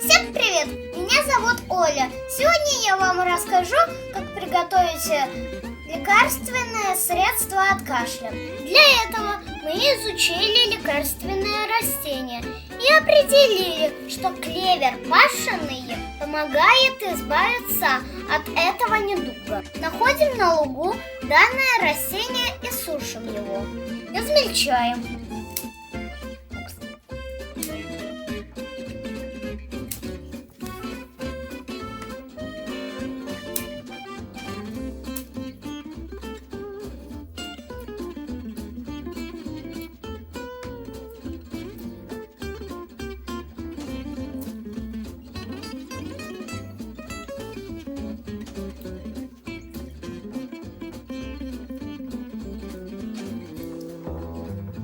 Всем привет! Меня зовут Оля. Сегодня я вам расскажу, как приготовить лекарственное средство от кашля. Для этого мы изучили лекарственные растения и определили, что клевер пашенный помогает избавиться от этого недуга. Находим на лугу данное растение и сушим его. Измельчаем.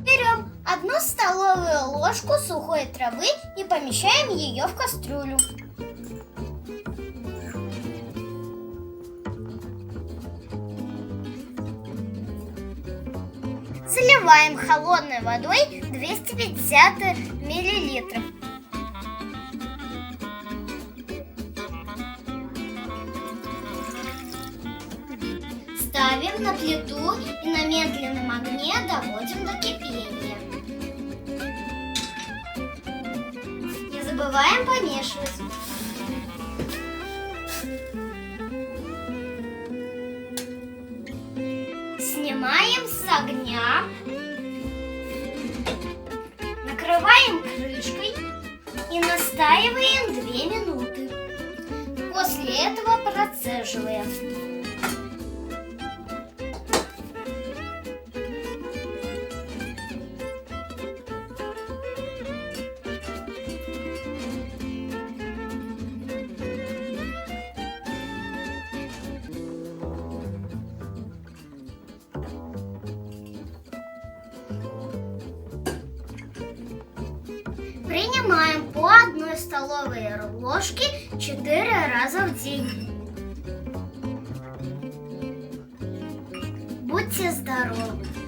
Берем 1 столовую ложку сухой травы и помещаем ее в кастрюлю. Заливаем холодной водой 250 мл. Ставим на плиту и на медленном огне доводим до кипения. Не забываем помешивать. Снимаем с огня, накрываем крышкой и настаиваем 2 минуты. После этого процеживаем. Принимаем по 1 столовой ложке 4 раза в день. Будьте здоровы!